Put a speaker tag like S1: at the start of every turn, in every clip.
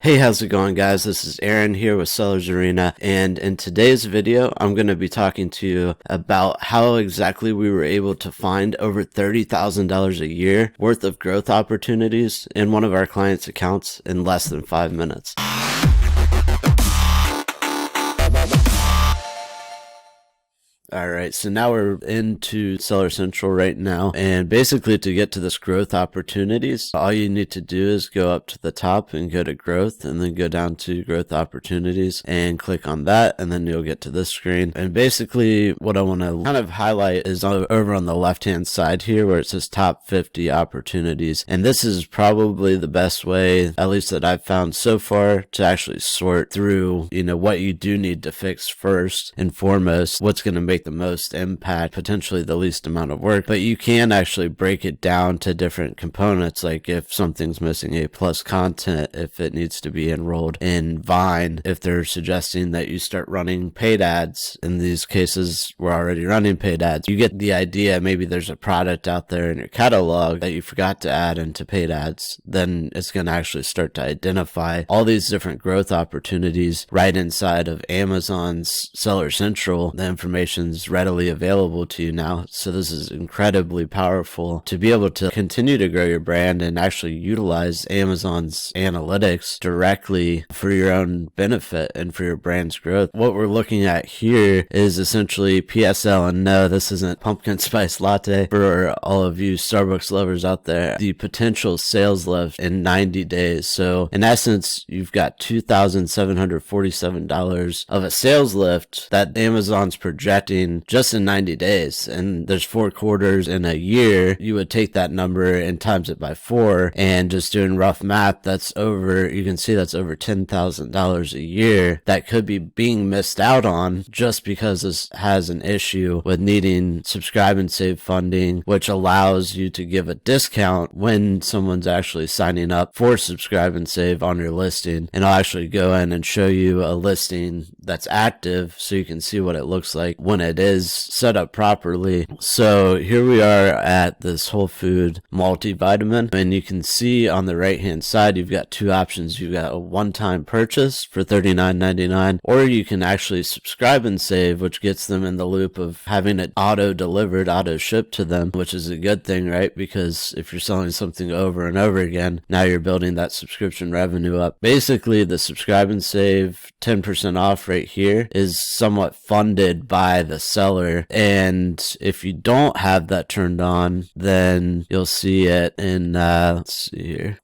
S1: Hey, how's it going, guys? This is Aaron here with Sellers Arena, and in today's video, I'm going to be talking to you about how exactly we were able to find over $30,000 a year worth of growth opportunities in one of our clients' accounts in less than 5 minutes. Alright, so now we're into Seller Central right now, and basically to get to this growth opportunities, all you need to do is go up to the top and go to growth, and then go down to growth opportunities and click on that, and then you'll get to this screen. And basically what I want to kind of highlight is over on the left hand side here where it says top 50 opportunities, and this is probably the best way, at least that I've found so far, to actually sort through what you do need to fix first and foremost, what's going to make the most impact, potentially the least amount of work. But you can actually break it down to different components, like if something's missing A+ content, if it needs to be enrolled in Vine, if they're suggesting that you start running paid ads. In these cases, we're already running paid ads. You get the idea. Maybe there's a product out there in your catalog that you forgot to add into paid ads. Then it's going to actually start to identify all these different growth opportunities right inside of Amazon's Seller Central. The information readily available to you now. So this is incredibly powerful to be able to continue to grow your brand and actually utilize Amazon's analytics directly for your own benefit and for your brand's growth. What we're looking at here is essentially PSL, and no, this isn't pumpkin spice latte for all of you Starbucks lovers out there. The potential sales lift in 90 days. So in essence, you've got $2,747 of a sales lift that Amazon's projecting just in 90 days, and there's 4 quarters in a year. You would take that number and times it by 4, and just doing rough math, that's over, you can see that's over $10,000 a year that could be being missed out on just because this has an issue with needing subscribe and save funding, which allows you to give a discount when someone's actually signing up for subscribe and save on your listing. And I'll actually go in and show you a listing that's active so you can see what it looks like when it is set up properly. So here we are at this Whole Food Multivitamin, and you can see on the right hand side you've got 2 options. You've got a one-time purchase for $39.99, or you can actually subscribe and save, which gets them in the loop of having it auto-delivered, auto-shipped to them, which is a good thing, right? Because if you're selling something over and over again, now you're building that subscription revenue up. Basically, the subscribe and save 10% off right here is somewhat funded by the seller, and if you don't have that turned on, then you'll see it in let's see here.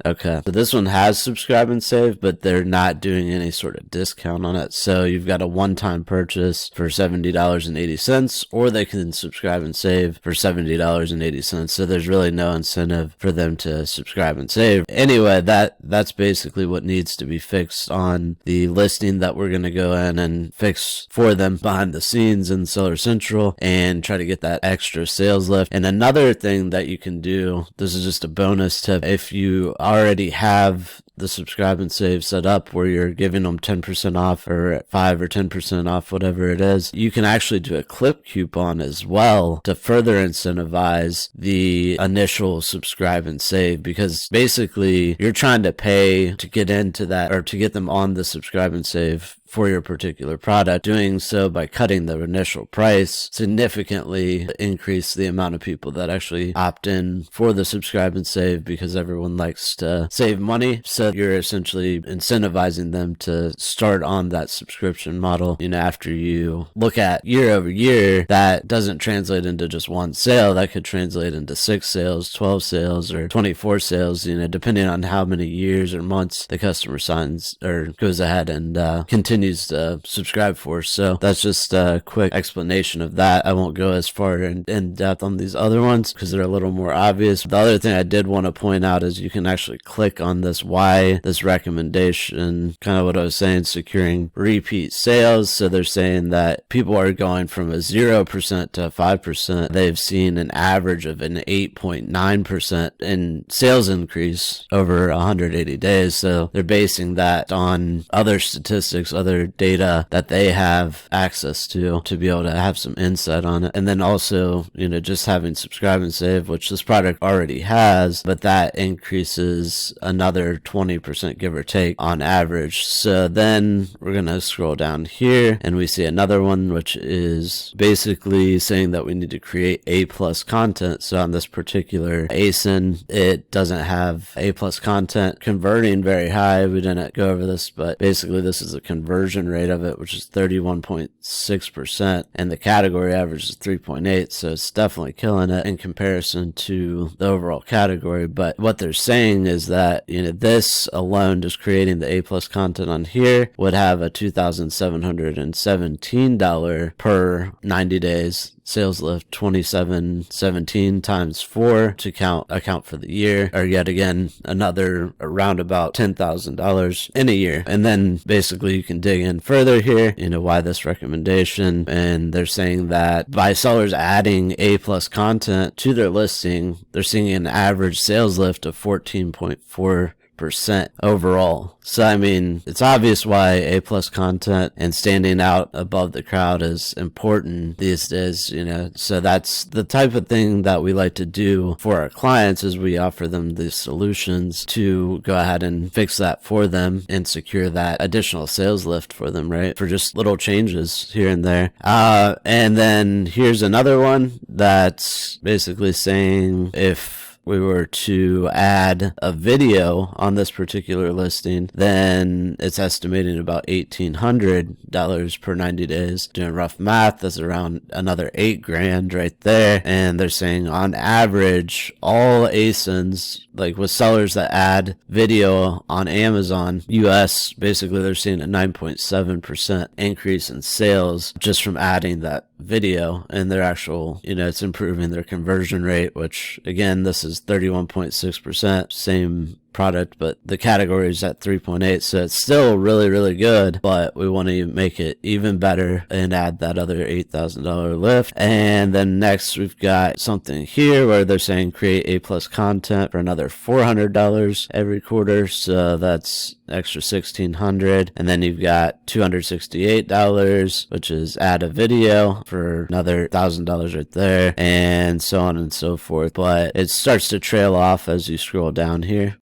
S1: Okay, so this one has subscribe and save, but they're not doing any sort of discount on it. So you've got a one-time purchase for $70.80, or they can subscribe and save for $70.80. So there's really no incentive for them to subscribe and save. Anyway, that's basically what needs to be fixed on the listing that we're going to go in and fix for them behind the scenes in Seller Central and try to get that extra sales lift. And another thing that you can do, this is just a bonus tip, if you already have the subscribe and save set up where you're giving them 10% off or 5 or 10% off, whatever it is, you can actually do a clip coupon as well to further incentivize the initial subscribe and save, because basically you're trying to pay to get into that or to get them on the subscribe and save for your particular product. Doing so by cutting the initial price significantly increase the amount of people that actually opt in for the subscribe and save, because everyone likes to save money. So you're essentially incentivizing them to start on that subscription model. After you look at year over year, that doesn't translate into just one sale. That could translate into 6 sales, 12 sales, or 24 sales, depending on how many years or months the customer signs or goes ahead and continues to subscribe for. So that's just a quick explanation of that. I won't go as far in depth on these other ones because they're a little more obvious. The other thing I did want to point out is you can actually click on this this recommendation, kind of what I was saying, securing repeat sales. So they're saying that people are going from a 0% to 5%. They've seen an average of an 8.9% in sales increase over 180 days. So they're basing that on other statistics, other data that they have access to be able to have some insight on it. And then also, just having subscribe and save, which this product already has, but that increases another 20 20% give or take on average. So then we're going to scroll down here and we see another one, which is basically saying that we need to create A+ content. So on this particular ASIN, it doesn't have A+ content converting very high. We didn't go over this, but basically this is the conversion rate of it, which is 31.6%, and the category average is 3.8. So it's definitely killing it in comparison to the overall category. But what they're saying is that, this alone, just creating the A+ content on here, would have a $2,717 per 90 days sales lift, 2717 times 4 to account for the year, or yet again another around about $10,000 in a year. And then basically you can dig in further here, why this recommendation, and they're saying that by sellers adding A+ content to their listing, they're seeing an average sales lift of 14.4% overall. So I mean, it's obvious why A+ content and standing out above the crowd is important these days, so that's the type of thing that we like to do for our clients, is we offer them these solutions to go ahead and fix that for them and secure that additional sales lift for them, right? For just little changes here and there. And then here's another one that's basically saying if we were to add a video on this particular listing, then it's estimating about $1,800 per 90 days. Doing rough math, that's around another $8,000 right there. And they're saying on average, all ASINs, like with sellers that add video on Amazon US, basically they're seeing a 9.7% increase in sales just from adding that video, and their actual, it's improving their conversion rate, which again, this is 31.6%, same product, but the category is at 3.8, so it's still really, really good, but we want to make it even better and add that other $8,000 lift. And then next we've got something here where they're saying create A+ content for another $400 every quarter, so that's extra $1,600. And then you've got $268, which is add a video for another $1,000 right there, and so on and so forth. But it starts to trail off as you scroll down here.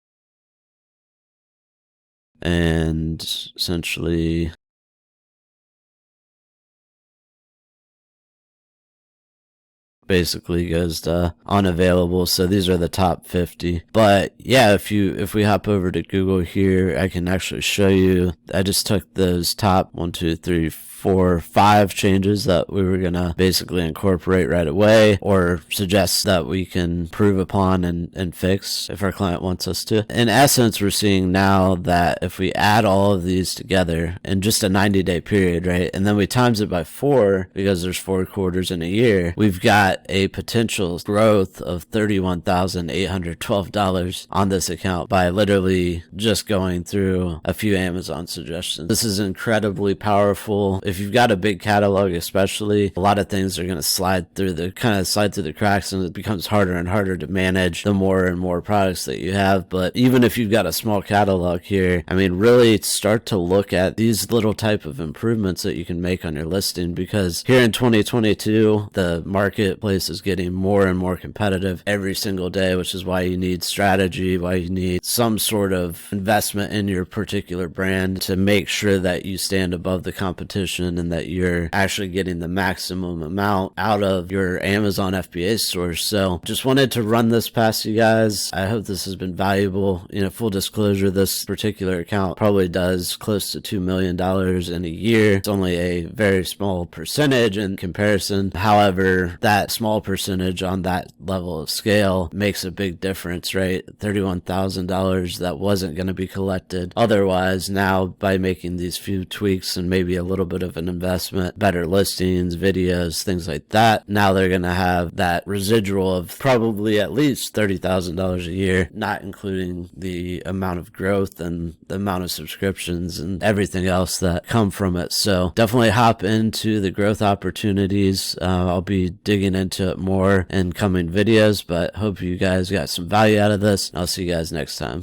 S1: And essentially basically goes to unavailable. So these are the top 50. But yeah, if we hop over to Google here, I can actually show you. I just took those top 1, 2, 3, 4, 5 changes that we were gonna basically incorporate right away, or suggest that we can improve upon and fix if our client wants us to. In essence, we're seeing now that if we add all of these together in just a 90-day period, right, and then we times it by 4, because there's 4 quarters in a year, we've got a potential growth of $31,812 on this account by literally just going through a few Amazon suggestions. This is incredibly powerful. If you've got a big catalog, especially, a lot of things are going to slide through the cracks, and it becomes harder and harder to manage the more and more products that you have. But even if you've got a small catalog here, I mean, really start to look at these little type of improvements that you can make on your listing, because here in 2022, the marketplace is getting more and more competitive every single day, which is why you need strategy, why you need some sort of investment in your particular brand to make sure that you stand above the competition and that you're actually getting the maximum amount out of your Amazon FBA stores. So just wanted to run this past you guys. I hope this has been valuable. Full disclosure, this particular account probably does close to $2 million in a year. It's only a very small percentage in comparison. However, that small percentage on that level of scale makes a big difference, right? $31,000 that wasn't going to be collected otherwise. Now, by making these few tweaks and maybe a little bit of an investment, better listings, videos, things like that, now they're going to have that residual of probably at least $30,000 a year, not including the amount of growth and the amount of subscriptions and everything else that come from it. So definitely hop into the growth opportunities. I'll be digging into it more in coming videos, but hope you guys got some value out of this. I'll see you guys next time.